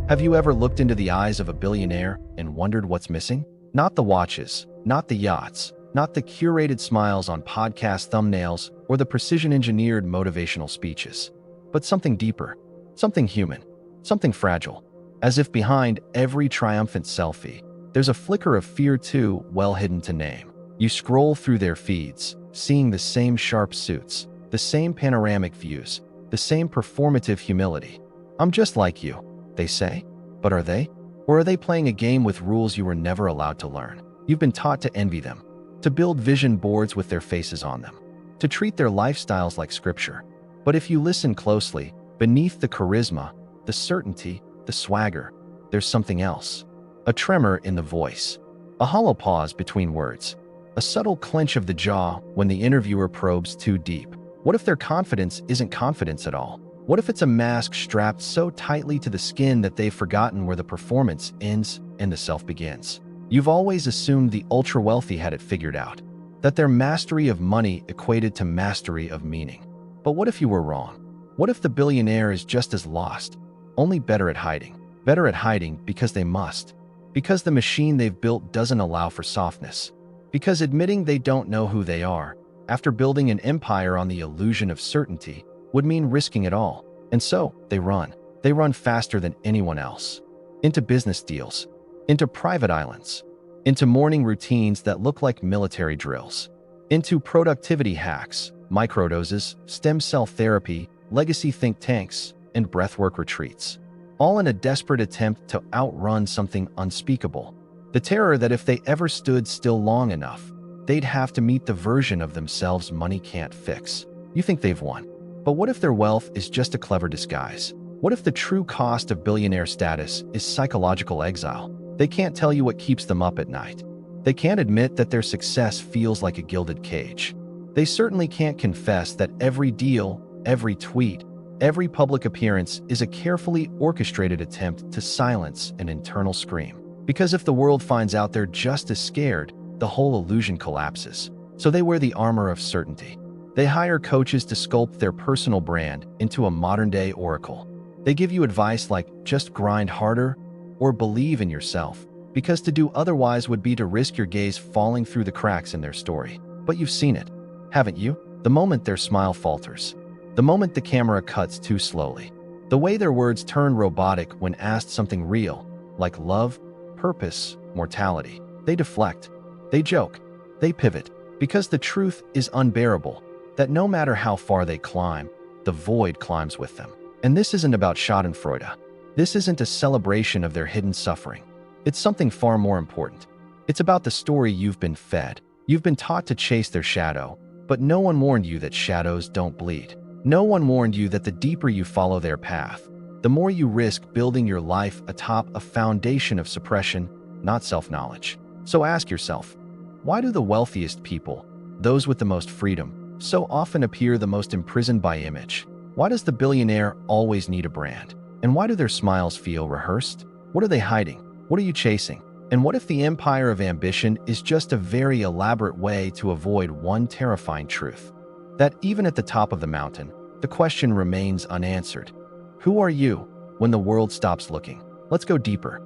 Have you ever looked into the eyes of a billionaire and wondered what's missing? Not the watches, not the yachts, not the curated smiles on podcast thumbnails or the precision-engineered motivational speeches, but something deeper, something human, something fragile. As if behind every triumphant selfie, there's a flicker of fear too well hidden to name. You scroll through their feeds, seeing the same sharp suits, the same panoramic views, the same performative humility. I'm just like you, they say. But are they? Or are they playing a game with rules you were never allowed to learn? You've been taught to envy them, to build vision boards with their faces on them, to treat their lifestyles like scripture. But if you listen closely, beneath the charisma, the certainty, the swagger, there's something else. A tremor in the voice, a hollow pause between words, a subtle clench of the jaw when the interviewer probes too deep. What if their confidence isn't confidence at all? What if it's a mask strapped so tightly to the skin that they've forgotten where the performance ends and the self begins? You've always assumed the ultra-wealthy had it figured out, that their mastery of money equated to mastery of meaning. But what if you were wrong? What if the billionaire is just as lost, only better at hiding? Better at hiding because they must, because the machine they've built doesn't allow for softness, because admitting they don't know who they are, after building an empire on the illusion of certainty, would mean risking it all. And so, they run. They run faster than anyone else. Into business deals, into private islands, into morning routines that look like military drills, into productivity hacks, microdoses, stem cell therapy, legacy think tanks, and breathwork retreats, all in a desperate attempt to outrun something unspeakable. The terror that if they ever stood still long enough, they'd have to meet the version of themselves money can't fix. You think they've won. But what if their wealth is just a clever disguise? What if the true cost of billionaire status is psychological exile? They can't tell you what keeps them up at night. They can't admit that their success feels like a gilded cage. They certainly can't confess that every deal, every tweet, every public appearance is a carefully orchestrated attempt to silence an internal scream. Because if the world finds out they're just as scared, the whole illusion collapses. So they wear the armor of certainty. They hire coaches to sculpt their personal brand into a modern-day oracle. They give you advice like, just grind harder or believe in yourself, because to do otherwise would be to risk your gaze falling through the cracks in their story. But you've seen it, haven't you? The moment their smile falters, the moment the camera cuts too slowly, the way their words turn robotic when asked something real, like love, purpose, mortality. They deflect, they joke, they pivot, because the truth is unbearable. That no matter how far they climb, the void climbs with them. And this isn't about schadenfreude. This isn't a celebration of their hidden suffering. It's something far more important. It's about the story you've been fed. You've been taught to chase their shadow, but no one warned you that shadows don't bleed. No one warned you that the deeper you follow their path, the more you risk building your life atop a foundation of suppression, not self-knowledge. So ask yourself, why do the wealthiest people, those with the most freedom, so often appear the most imprisoned by image? Why does the billionaire always need a brand? And why do their smiles feel rehearsed? What are they hiding? What are you chasing? And what if the empire of ambition is just a very elaborate way to avoid one terrifying truth? That even at the top of the mountain, the question remains unanswered. Who are you when the world stops looking? Let's go deeper.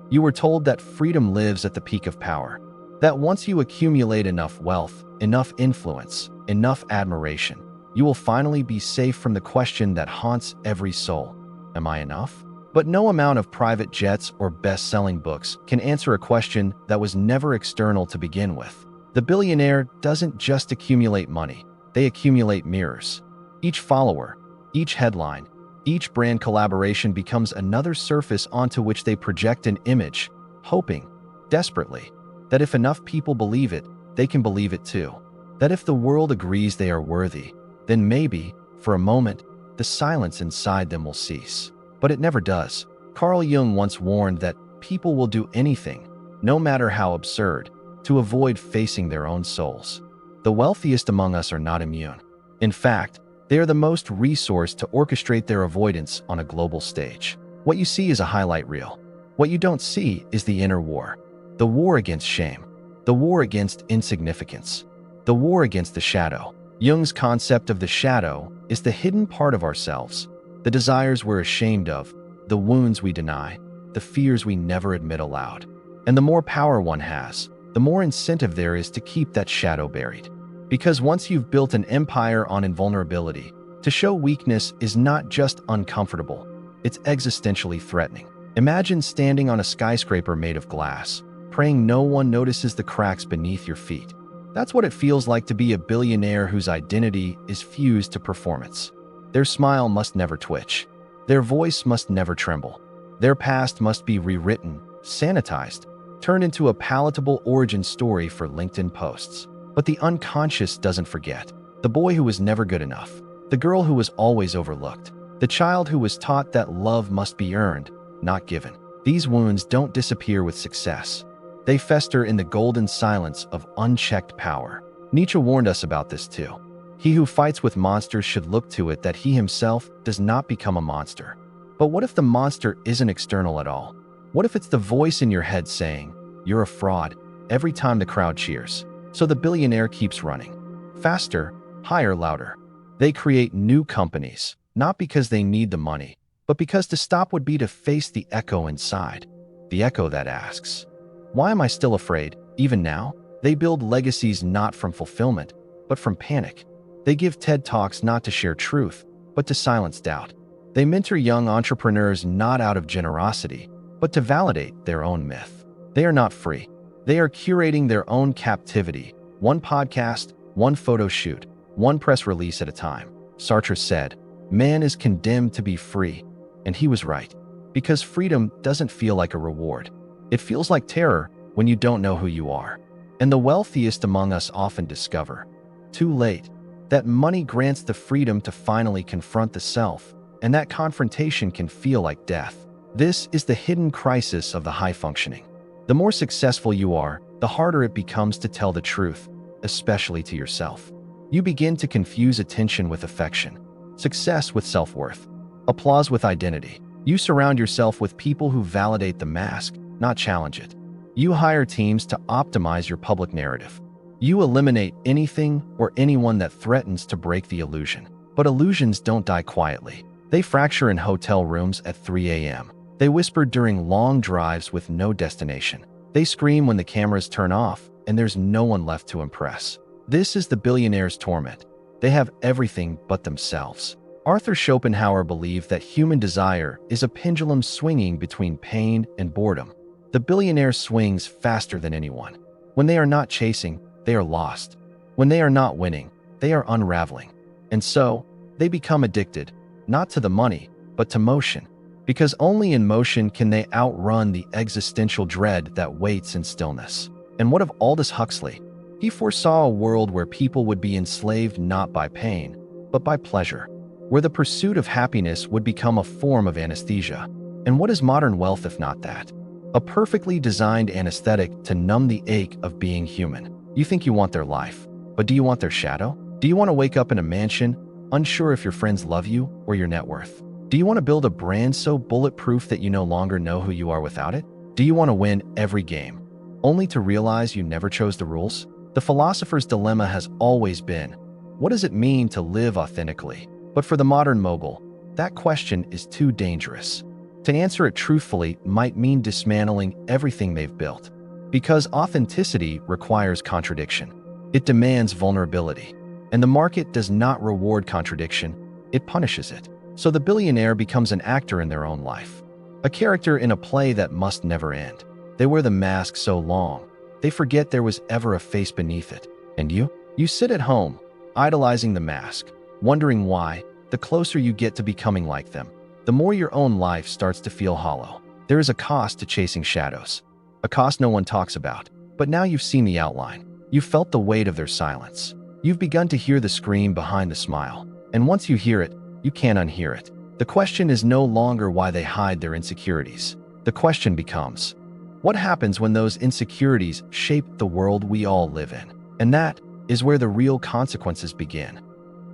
You were told that freedom lives at the peak of power. That once you accumulate enough wealth, enough influence, enough admiration, you will finally be safe from the question that haunts every soul. Am I enough? But no amount of private jets or best-selling books can answer a question that was never external to begin with. The billionaire doesn't just accumulate money, they accumulate mirrors. Each follower, each headline, each brand collaboration becomes another surface onto which they project an image, hoping, desperately, that if enough people believe it, they can believe it too. That if the world agrees they are worthy, then maybe, for a moment, the silence inside them will cease. But it never does. Carl Jung once warned that people will do anything, no matter how absurd, to avoid facing their own souls. The wealthiest among us are not immune. In fact, they are the most resourced to orchestrate their avoidance on a global stage. What you see is a highlight reel. What you don't see is the inner war. The war against shame. The war against insignificance. The war against the shadow. Jung's concept of the shadow is the hidden part of ourselves, the desires we're ashamed of, the wounds we deny, the fears we never admit aloud. And the more power one has, the more incentive there is to keep that shadow buried. Because once you've built an empire on invulnerability, to show weakness is not just uncomfortable, it's existentially threatening. Imagine standing on a skyscraper made of glass, praying no one notices the cracks beneath your feet. That's what it feels like to be a billionaire whose identity is fused to performance. Their smile must never twitch. Their voice must never tremble. Their past must be rewritten, sanitized, turned into a palatable origin story for LinkedIn posts. But the unconscious doesn't forget. The boy who was never good enough. The girl who was always overlooked. The child who was taught that love must be earned, not given. These wounds don't disappear with success. They fester in the golden silence of unchecked power. Nietzsche warned us about this too. He who fights with monsters should look to it that he himself does not become a monster. But what if the monster isn't external at all? What if it's the voice in your head saying, "You're a fraud," every time the crowd cheers? So the billionaire keeps running. Faster, higher, louder. They create new companies, not because they need the money, but because to stop would be to face the echo inside. The echo that asks, "Why am I still afraid, even now?" They build legacies not from fulfillment, but from panic. They give TED Talks not to share truth, but to silence doubt. They mentor young entrepreneurs not out of generosity, but to validate their own myth. They are not free. They are curating their own captivity, one podcast, one photo shoot, one press release at a time. Sartre said, "Man is condemned to be free." And he was right. Because freedom doesn't feel like a reward. It feels like terror when you don't know who you are. And the wealthiest among us often discover, too late, that money grants the freedom to finally confront the self, and that confrontation can feel like death. This is the hidden crisis of the high functioning. The more successful you are, the harder it becomes to tell the truth, especially to yourself. You begin to confuse attention with affection, success with self-worth, applause with identity. You surround yourself with people who validate the mask, not challenge it. You hire teams to optimize your public narrative. You eliminate anything or anyone that threatens to break the illusion. But illusions don't die quietly. They fracture in hotel rooms at 3 a.m. They whisper during long drives with no destination. They scream when the cameras turn off and there's no one left to impress. This is the billionaire's torment. They have everything but themselves. Arthur Schopenhauer believed that human desire is a pendulum swinging between pain and boredom. The billionaire swings faster than anyone. When they are not chasing, they are lost. When they are not winning, they are unraveling. And so, they become addicted, not to the money, but to motion. Because only in motion can they outrun the existential dread that waits in stillness. And what of Aldous Huxley? He foresaw a world where people would be enslaved not by pain, but by pleasure, where the pursuit of happiness would become a form of anesthesia. And what is modern wealth if not that? A perfectly designed anesthetic to numb the ache of being human. You think you want their life, but do you want their shadow? Do you want to wake up in a mansion, unsure if your friends love you or your net worth? Do you want to build a brand so bulletproof that you no longer know who you are without it? Do you want to win every game, only to realize you never chose the rules? The philosopher's dilemma has always been, what does it mean to live authentically? But for the modern mogul, that question is too dangerous. To answer it truthfully might mean dismantling everything they've built. Because authenticity requires contradiction. It demands vulnerability. And the market does not reward contradiction, it punishes it. So the billionaire becomes an actor in their own life. A character in a play that must never end. They wear the mask so long, they forget there was ever a face beneath it. And you? You sit at home, idolizing the mask, wondering why. The closer you get to becoming like them, the more your own life starts to feel hollow. There is a cost to chasing shadows. A cost no one talks about. But now you've seen the outline. You've felt the weight of their silence. You've begun to hear the scream behind the smile. And once you hear it, you can't unhear it. The question is no longer why they hide their insecurities. The question becomes, what happens when those insecurities shape the world we all live in? And that is where the real consequences begin.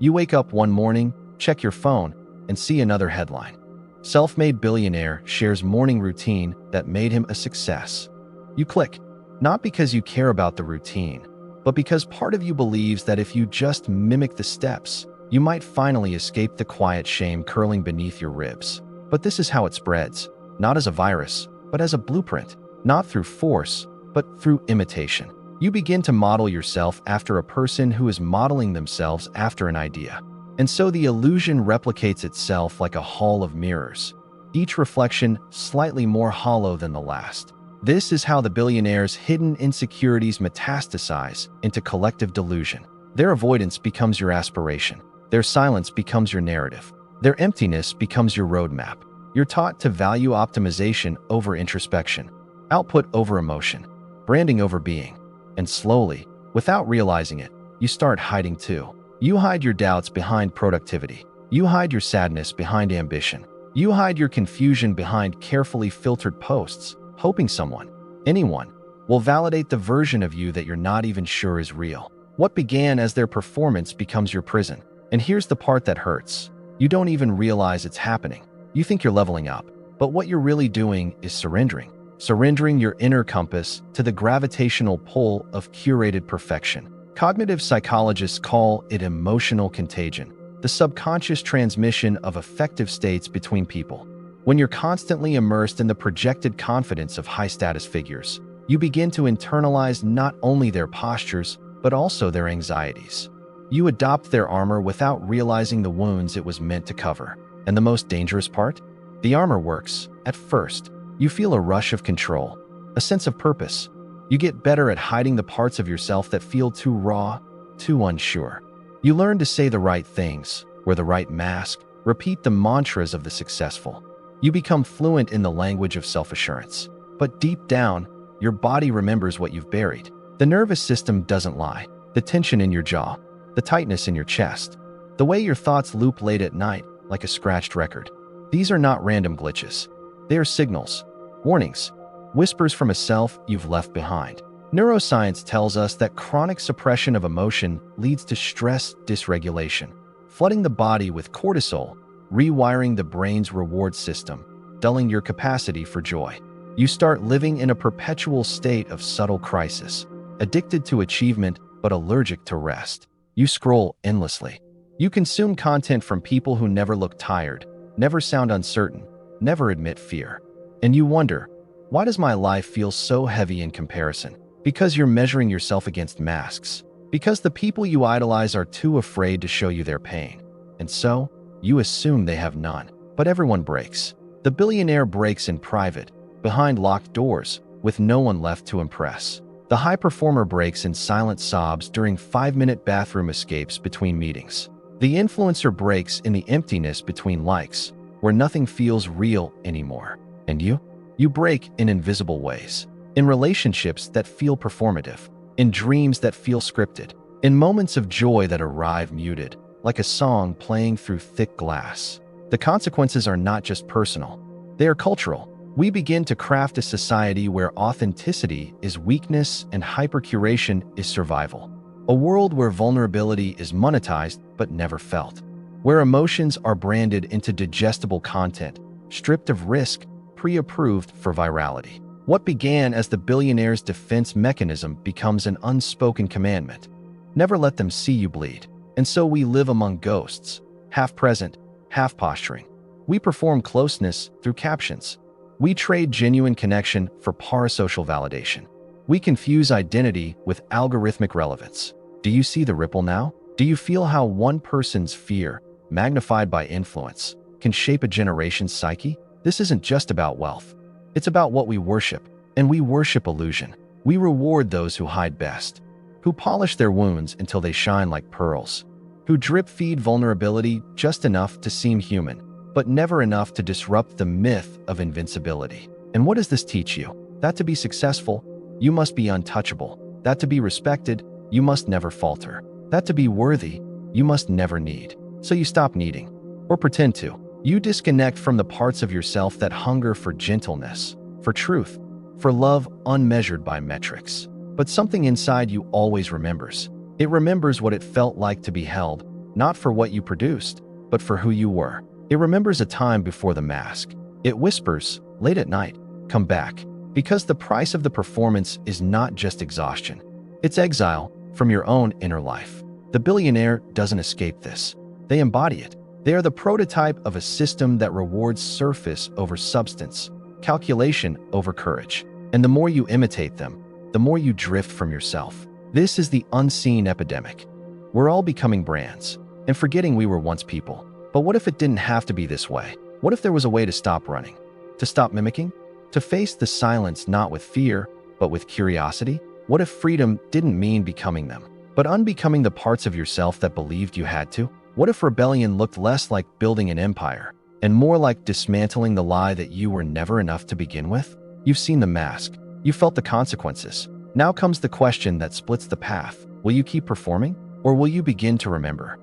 You wake up one morning, check your phone, and see another headline. Self-made billionaire shares morning routine that made him a success. You click, not because you care about the routine, but because part of you believes that if you just mimic the steps, you might finally escape the quiet shame curling beneath your ribs. But this is how it spreads, not as a virus, but as a blueprint, not through force, but through imitation. You begin to model yourself after a person who is modeling themselves after an idea. And so the illusion replicates itself like a hall of mirrors, each reflection slightly more hollow than the last. This is how the billionaire's hidden insecurities metastasize into collective delusion. Their avoidance becomes your aspiration. Their silence becomes your narrative. Their emptiness becomes your roadmap. You're taught to value optimization over introspection, output over emotion, branding over being. And slowly, without realizing it, you start hiding too. You hide your doubts behind productivity. You hide your sadness behind ambition. You hide your confusion behind carefully filtered posts, hoping someone, anyone, will validate the version of you that you're not even sure is real. What began as their performance becomes your prison. And here's the part that hurts. You don't even realize it's happening. You think you're leveling up, but what you're really doing is surrendering. Surrendering your inner compass to the gravitational pull of curated perfection. Cognitive psychologists call it emotional contagion, the subconscious transmission of affective states between people. When you're constantly immersed in the projected confidence of high-status figures, you begin to internalize not only their postures, but also their anxieties. You adopt their armor without realizing the wounds it was meant to cover. And the most dangerous part? The armor works. At first, you feel a rush of control, a sense of purpose. You get better at hiding the parts of yourself that feel too raw, too unsure. You learn to say the right things, wear the right mask, repeat the mantras of the successful. You become fluent in the language of self-assurance. But deep down, your body remembers what you've buried. The nervous system doesn't lie. The tension in your jaw, the tightness in your chest, the way your thoughts loop late at night like a scratched record. These are not random glitches. They are signals, warnings, whispers from a self you've left behind. Neuroscience tells us that chronic suppression of emotion leads to stress dysregulation, flooding the body with cortisol, rewiring the brain's reward system, dulling your capacity for joy. You start living in a perpetual state of subtle crisis, addicted to achievement but allergic to rest. You scroll endlessly. You consume content from people who never look tired, never sound uncertain, never admit fear. And you wonder, why does my life feel so heavy in comparison? Because you're measuring yourself against masks. Because the people you idolize are too afraid to show you their pain. And so, you assume they have none. But everyone breaks. The billionaire breaks in private, behind locked doors, with no one left to impress. The high performer breaks in silent sobs during 5-minute bathroom escapes between meetings. The influencer breaks in the emptiness between likes, where nothing feels real anymore. And you? You break in invisible ways. In relationships that feel performative. In dreams that feel scripted. In moments of joy that arrive muted, like a song playing through thick glass. The consequences are not just personal. They are cultural. We begin to craft a society where authenticity is weakness and hypercuration is survival. A world where vulnerability is monetized but never felt. Where emotions are branded into digestible content, stripped of risk, pre-approved for virality. What began as the billionaire's defense mechanism becomes an unspoken commandment. Never let them see you bleed. And so we live among ghosts, half present, half posturing. We perform closeness through captions. We trade genuine connection for parasocial validation. We confuse identity with algorithmic relevance. Do you see the ripple now? Do you feel how one person's fear, magnified by influence, can shape a generation's psyche? This isn't just about wealth. It's about what we worship, and we worship illusion. We reward those who hide best, who polish their wounds until they shine like pearls, who drip-feed vulnerability just enough to seem human, but never enough to disrupt the myth of invincibility. And what does this teach you? That to be successful, you must be untouchable. That to be respected, you must never falter. That to be worthy, you must never need. So you stop needing, or pretend to. You disconnect from the parts of yourself that hunger for gentleness, for truth, for love unmeasured by metrics. But something inside you always remembers. It remembers what it felt like to be held, not for what you produced, but for who you were. It remembers a time before the mask. It whispers, late at night, come back. Because the price of the performance is not just exhaustion. It's exile from your own inner life. The billionaire doesn't escape this. They embody it. They are the prototype of a system that rewards surface over substance, calculation over courage. And the more you imitate them, the more you drift from yourself. This is the unseen epidemic. We're all becoming brands and forgetting we were once people. But what if it didn't have to be this way? What if there was a way to stop running, to stop mimicking, to face the silence not with fear, but with curiosity? What if freedom didn't mean becoming them, but unbecoming the parts of yourself that believed you had to? What if rebellion looked less like building an empire and more like dismantling the lie that you were never enough to begin with? You've seen the mask. You felt the consequences. Now comes the question that splits the path. Will you keep performing, or will you begin to remember?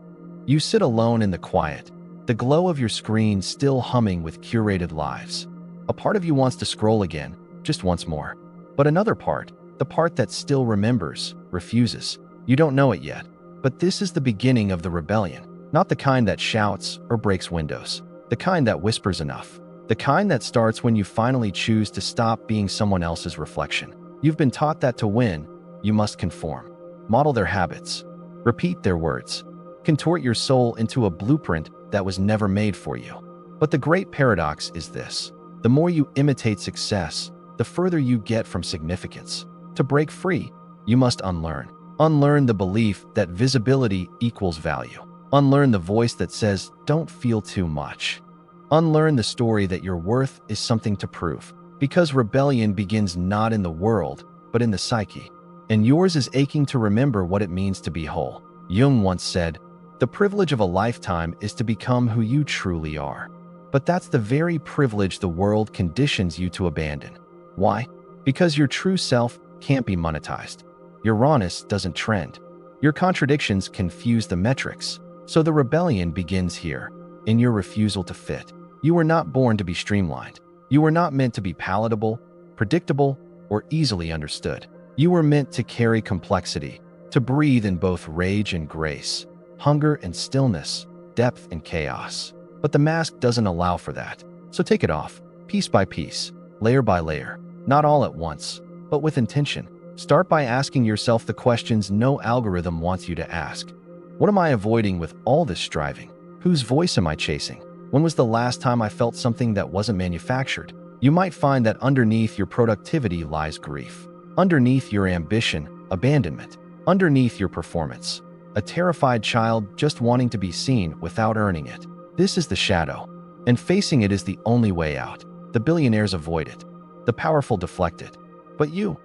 You sit alone in the quiet, the glow of your screen still humming with curated lives. A part of you wants to scroll again, just once more. But another part, the part that still remembers, refuses. You don't know it yet, but this is the beginning of the rebellion. Not the kind that shouts or breaks windows. The kind that whispers enough. The kind that starts when you finally choose to stop being someone else's reflection. You've been taught that to win, you must conform. Model their habits. Repeat their words. Contort your soul into a blueprint that was never made for you. But the great paradox is this. The more you imitate success, the further you get from significance. To break free, you must unlearn. Unlearn the belief that visibility equals value. Unlearn the voice that says, don't feel too much. Unlearn the story that your worth is something to prove. Because rebellion begins not in the world, but in the psyche. And yours is aching to remember what it means to be whole. Jung once said, the privilege of a lifetime is to become who you truly are. But that's the very privilege the world conditions you to abandon. Why? Because your true self can't be monetized. Your rawness doesn't trend. Your contradictions confuse the metrics. So the rebellion begins here, in your refusal to fit. You were not born to be streamlined. You were not meant to be palatable, predictable, or easily understood. You were meant to carry complexity, to breathe in both rage and grace, hunger and stillness, depth and chaos. But the mask doesn't allow for that. So take it off, piece by piece, layer by layer, not all at once, but with intention. Start by asking yourself the questions no algorithm wants you to ask. What am I avoiding with all this striving? Whose voice am I chasing? When was the last time I felt something that wasn't manufactured? You might find that underneath your productivity lies grief. Underneath your ambition, abandonment. Underneath your performance, a terrified child just wanting to be seen without earning it. This is the shadow, and facing it is the only way out. The billionaires avoid it. The powerful deflect it. But you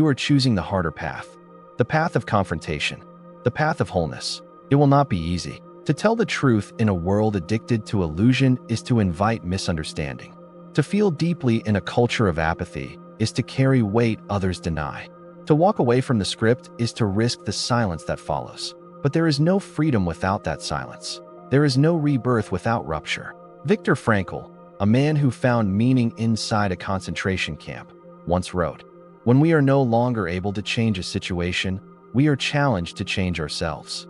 are choosing the harder path. The path of confrontation. The path of wholeness. It will not be easy. To tell the truth in a world addicted to illusion is to invite misunderstanding. To feel deeply in a culture of apathy is to carry weight others deny. To walk away from the script is to risk the silence that follows. But there is no freedom without that silence. There is no rebirth without rupture. Viktor Frankl, a man who found meaning inside a concentration camp, once wrote, "When we are no longer able to change a situation, we are challenged to change ourselves."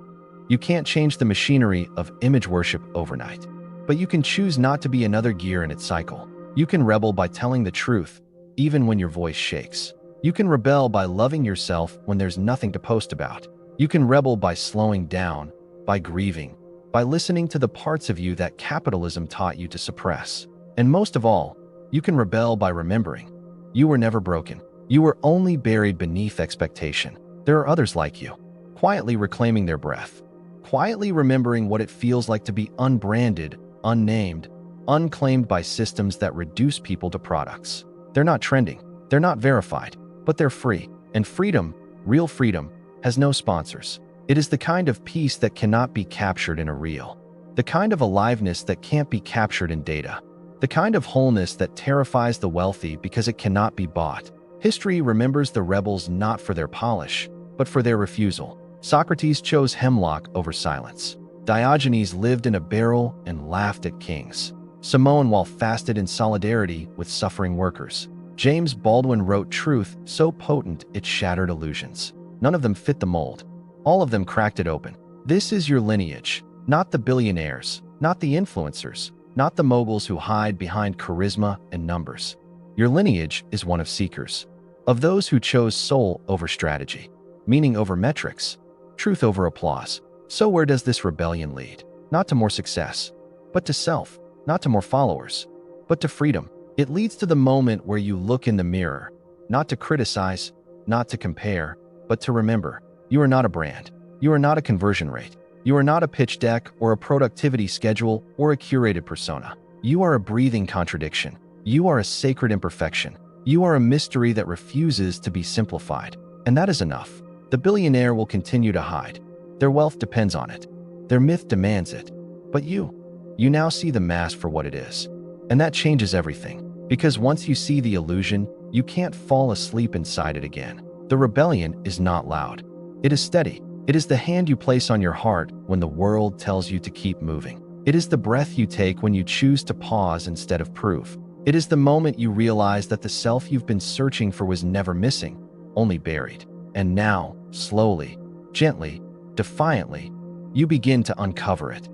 You can't change the machinery of image worship overnight, but you can choose not to be another gear in its cycle. You can rebel by telling the truth, even when your voice shakes. You can rebel by loving yourself when there's nothing to post about. You can rebel by slowing down, by grieving, by listening to the parts of you that capitalism taught you to suppress. And most of all, you can rebel by remembering. You were never broken. You were only buried beneath expectation. There are others like you, quietly reclaiming their breath. Quietly remembering what it feels like to be unbranded, unnamed, unclaimed by systems that reduce people to products. They're not trending, they're not verified, but they're free. And freedom, real freedom, has no sponsors. It is the kind of peace that cannot be captured in a reel. The kind of aliveness that can't be captured in data. The kind of wholeness that terrifies the wealthy because it cannot be bought. History remembers the rebels not for their polish, but for their refusal. Socrates chose hemlock over silence. Diogenes lived in a barrel and laughed at kings. Simone while fasted in solidarity with suffering workers. James Baldwin wrote truth so potent it shattered illusions. None of them fit the mold. All of them cracked it open. This is your lineage, not the billionaires, not the influencers, not the moguls who hide behind charisma and numbers. Your lineage is one of seekers, of those who chose soul over strategy, meaning over metrics, truth over applause. So where does this rebellion lead? Not to more success, but to self. Not to more followers, but to freedom. It leads to the moment where you look in the mirror, not to criticize, not to compare, but to remember, you are not a brand. You are not a conversion rate. You are not a pitch deck or a productivity schedule or a curated persona. You are a breathing contradiction. You are a sacred imperfection. You are a mystery that refuses to be simplified. And that is enough. The billionaire will continue to hide. Their wealth depends on it. Their myth demands it. But you now see the mask for what it is. And that changes everything. Because once you see the illusion, you can't fall asleep inside it again. The rebellion is not loud. It is steady. It is the hand you place on your heart when the world tells you to keep moving. It is the breath you take when you choose to pause instead of prove. It is the moment you realize that the self you've been searching for was never missing, only buried. And now, slowly, gently, defiantly, you begin to uncover it.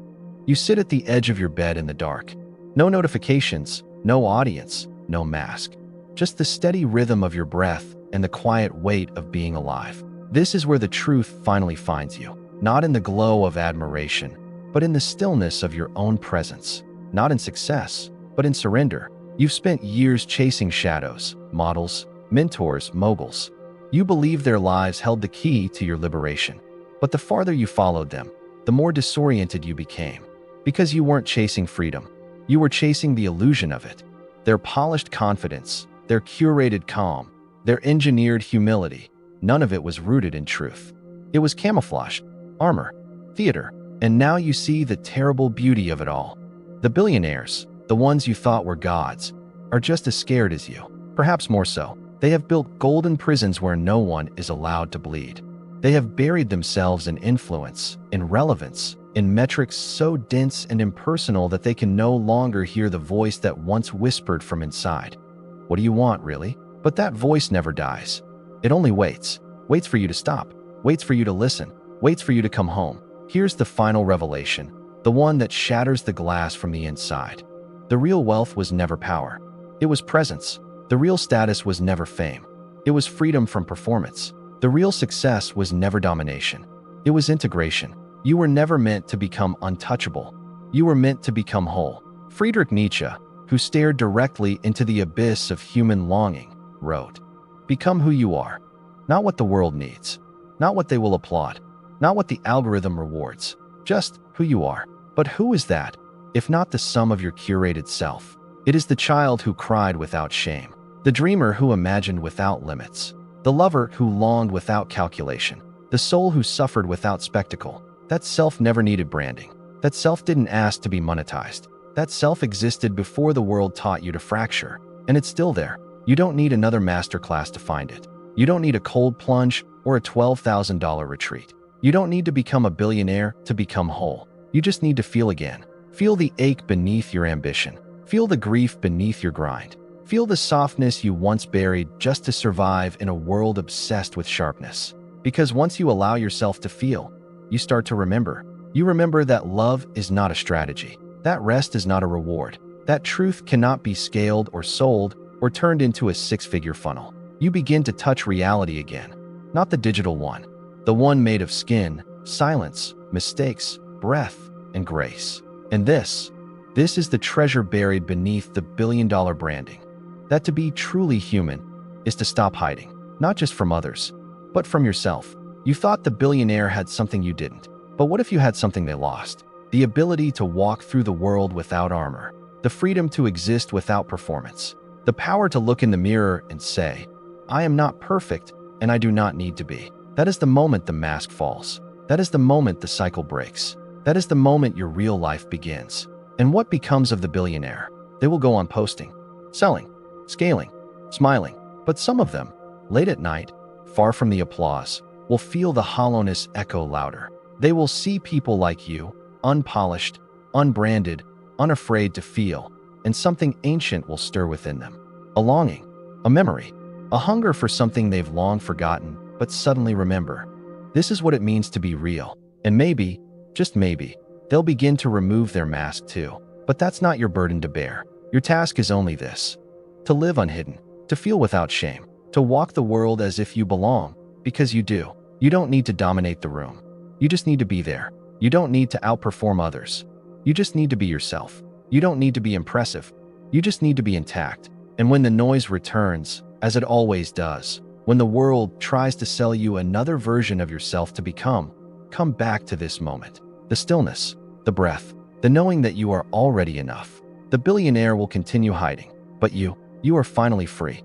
You sit at the edge of your bed in the dark. No notifications, no audience, no mask. Just the steady rhythm of your breath and the quiet weight of being alive. This is where the truth finally finds you. Not in the glow of admiration, but in the stillness of your own presence. Not in success, but in surrender. You've spent years chasing shadows, models, mentors, moguls. You believed their lives held the key to your liberation. But the farther you followed them, the more disoriented you became. Because you weren't chasing freedom. You were chasing the illusion of it. Their polished confidence, their curated calm, their engineered humility. None of it was rooted in truth. It was camouflage, armor, theater. And now you see the terrible beauty of it all. The billionaires, the ones you thought were gods, are just as scared as you. Perhaps more so. They have built golden prisons where no one is allowed to bleed. They have buried themselves in influence, in relevance, in metrics so dense and impersonal that they can no longer hear the voice that once whispered from inside. What do you want, really? But that voice never dies. It only waits. Waits for you to stop. Waits for you to listen. Waits for you to come home. Here's the final revelation, the one that shatters the glass from the inside. The real wealth was never power. It was presence. The real status was never fame. It was freedom from performance. The real success was never domination. It was integration. You were never meant to become untouchable. You were meant to become whole. Friedrich Nietzsche, who stared directly into the abyss of human longing, wrote, "Become who you are, not what the world needs, not what they will applaud, not what the algorithm rewards, just who you are." But who is that, if not the sum of your curated self? It is the child who cried without shame, the dreamer who imagined without limits, the lover who longed without calculation, the soul who suffered without spectacle. That self never needed branding. That self didn't ask to be monetized. That self existed before the world taught you to fracture, and it's still there. You don't need another masterclass to find it. You don't need a cold plunge or a $12,000 retreat. You don't need to become a billionaire to become whole. You just need to feel again. Feel the ache beneath your ambition. Feel the grief beneath your grind. Feel the softness you once buried just to survive in a world obsessed with sharpness. Because once you allow yourself to feel, you start to remember. You remember that love is not a strategy. That rest is not a reward. That truth cannot be scaled or sold or turned into a six-figure funnel. You begin to touch reality again. Not the digital one. The one made of skin, silence, mistakes, breath, and grace. And this is the treasure buried beneath the billion-dollar branding. That to be truly human is to stop hiding, not just from others, but from yourself. You thought the billionaire had something you didn't. But what if you had something they lost? The ability to walk through the world without armor. The freedom to exist without performance. The power to look in the mirror and say, "I am not perfect, and I do not need to be." That is the moment the mask falls. That is the moment the cycle breaks. That is the moment your real life begins. And what becomes of the billionaire? They will go on posting, selling, scaling, smiling. But some of them, late at night, far from the applause, will feel the hollowness echo louder. They will see people like you, unpolished, unbranded, unafraid to feel, and something ancient will stir within them. A longing, a memory, a hunger for something they've long forgotten, but suddenly remember. This is what it means to be real. And maybe, just maybe, they'll begin to remove their mask too. But that's not your burden to bear. Your task is only this: to live unhidden, to feel without shame, to walk the world as if you belong, because you do. You don't need to dominate the room. You just need to be there. You don't need to outperform others. You just need to be yourself. You don't need to be impressive. You just need to be intact. And when the noise returns, as it always does, when the world tries to sell you another version of yourself to become, come back to this moment. The stillness, the breath, the knowing that you are already enough. The billionaire will continue hiding, but you are finally free.